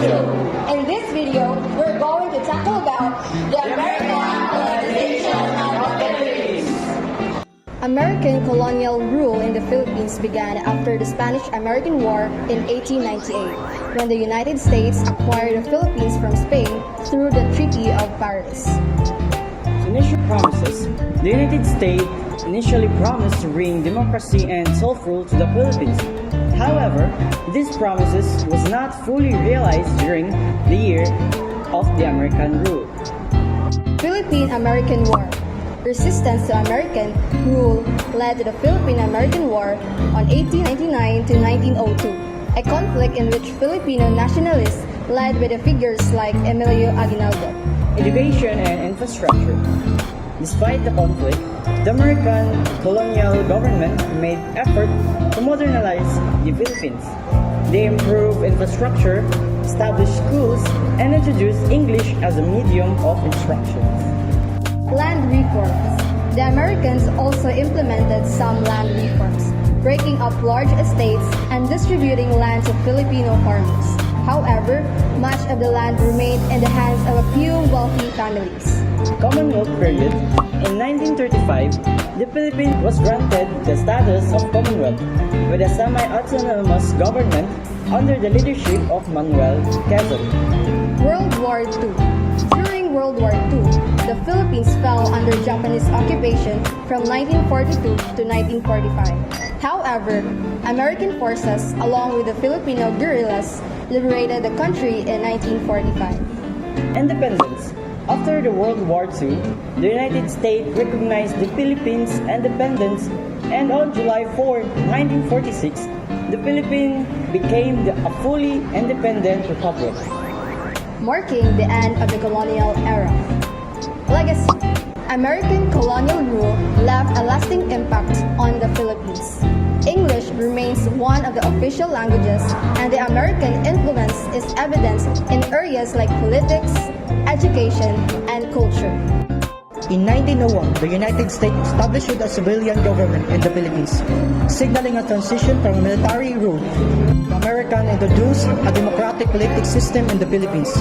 II. In this video, we're going to tackle about the American colonization of the Philippines. American colonial rule in the Philippines began after the Spanish-American War in 1898, when the United States acquired the Philippines from Spain through the Treaty of Paris. Initial promises. The United States initially promised to bring democracy and self-rule to the Philippines. However, these promises was not fully realized during the year of the American rule. Philippine-American War. Resistance to American rule led to the Philippine-American War on 1899 to 1902, a conflict in which Filipino nationalists led by the figures like Emilio Aguinaldo. Education and infrastructure. Despite the conflict, the American colonial government made effort to modernize the Philippines. They improved infrastructure, established schools, and introduced English as a medium of instruction. Land reforms. The Americans also implemented some land reforms, breaking up large estates and distributing land to Filipino farmers. However, much of the land remained in the hands of a few wealthy families. Commonwealth period. In 1935, the Philippines was granted the status of Commonwealth with a semi-autonomous government under the leadership of Manuel Quezon. World War II. During World War II, the Philippines fell under Japanese occupation from 1942 to 1945. However, American forces, along with the Filipino guerrillas, liberated the country in 1945. Independence. After the World War II, the United States recognized the Philippines' independence, and on July 4, 1946, the Philippines became a fully independent republic, marking the end of the colonial era. Legacy. American colonial rule left a lasting impact on the Philippines. English remains one of the official languages, and the American influence is evident in areas like politics, education, and culture. In 1901, the United States established a civilian government in the Philippines, signaling a transition from military rule. The Americans introduced a democratic political system in the Philippines.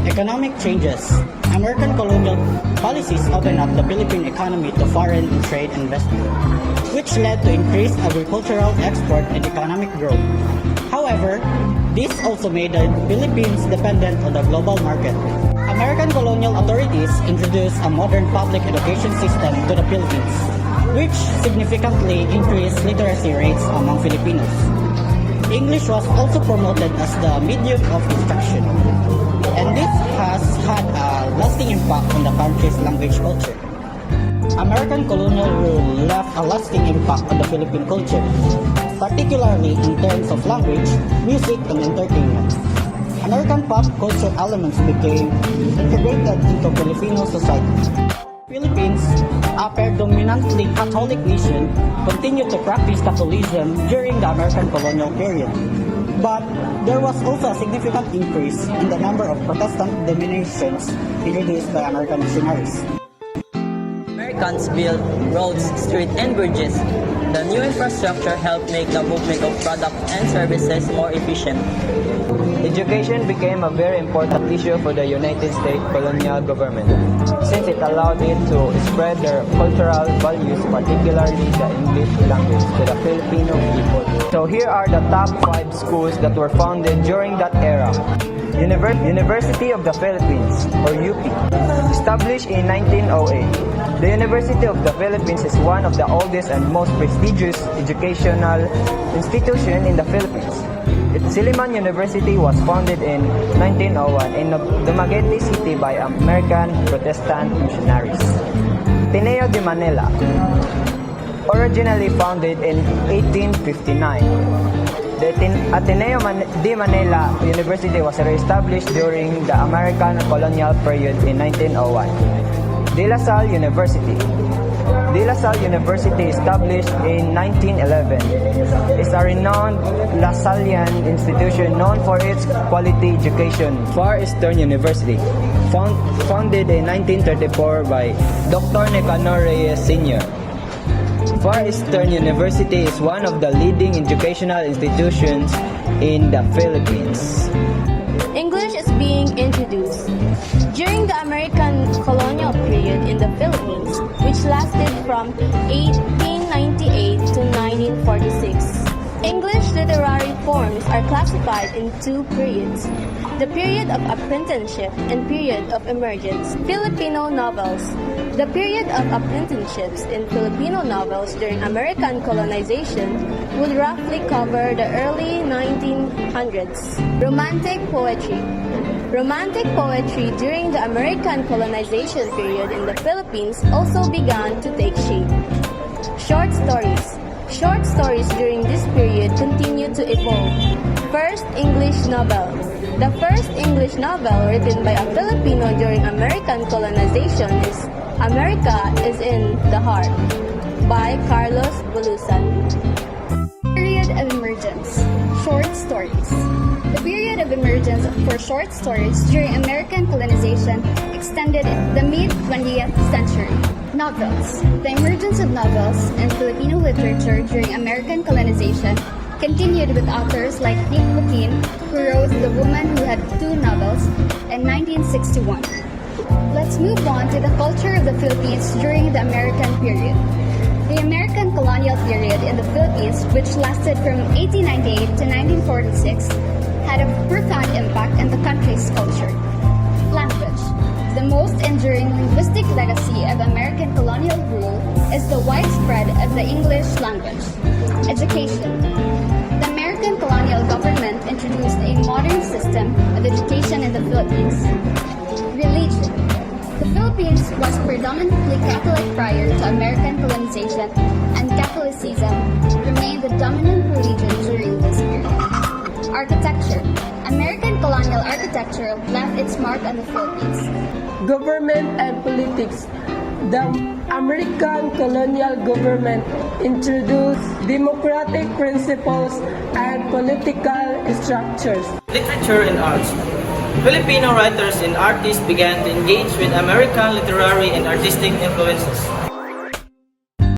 Economic changes. American colonial policies opened up the Philippine economy to foreign trade investment, which led to increased agricultural export and economic growth. However, this also made the Philippines dependent on the global market. American colonial authorities introduced a modern public education system to the Philippines, which significantly increased literacy rates among Filipinos. English was also promoted as the medium of instruction, and this has had a lasting impact on the country's language culture. American colonial rule left a lasting impact on the Philippine culture, particularly in terms of language, music, and entertainment. American pop culture elements became integrated into Filipino society. Philippines, a predominantly Catholic nation, continued to practice Catholicism during the American colonial period. But there was also a significant increase in the number of Protestant denominations introduced by American missionaries. Americans built roads, streets, and bridges. The new infrastructure helped make the movement of products and services more efficient. Education became a very important issue for the United States colonial government, since it allowed it to spread their cultural values, particularly the English language, to the Filipino people. So here are the top 5 schools that were founded during that era. University of the Philippines, or UP, established in 1908. The University of the Philippines is one of the oldest and most prestigious educational institutions in the Philippines. Silliman University was founded in 1901 in Dumaguete City by American Protestant missionaries. Ateneo de Manila, originally founded in 1859. The Ateneo de Manila University was re-established during the American colonial period in 1901. De La Salle University. De La Salle University, established in 1911, is a renowned Lasallian institution known for its quality education. Far Eastern University, founded in 1934 by Dr. Nicanor Reyes Sr. Far Eastern University is one of the leading educational institutions in the Philippines. English is being introduced. During the American colonial period in the Philippines, which lasted from 1898 to 1946, English literary forms are classified in two periods: the period of apprenticeship and period of emergence. Filipino novels. The period of apprenticeships in Filipino novels during American colonization would roughly cover the early 1900s. Romantic poetry. Romantic poetry during the American colonization period in the Philippines also began to take shape. Short stories. Short stories during this period continued to evolve. First English novel. The first English novel written by a Filipino during American colonization is America is in the Heart by Carlos Bulusan. Period of emergence. Short stories. The period of emergence for short stories during American colonization extended the mid-20th century. Novels. The emergence of novels in Filipino literature during American colonization continued with authors like Nick Joaquin, who wrote The Woman Who Had Two Novels in 1961. Let's move on to the culture of the Philippines during the American period. The American colonial period in the Philippines, which lasted from 1898 to 1946, had a profound impact on the country's culture. Language. The most enduring linguistic legacy of American colonial rule is the widespread of the English language. Education. The American colonial government introduced a modern system of education in the Philippines. Religion. The Philippines was predominantly Catholic prior to American colonization, and Catholicism remained the dominant religion during this period. Architecture. American colonial architecture left its mark on the Philippines. Government and politics. The American colonial government introduced democratic principles and political structures. Literature and arts. Filipino writers and artists began to engage with American literary and artistic influences.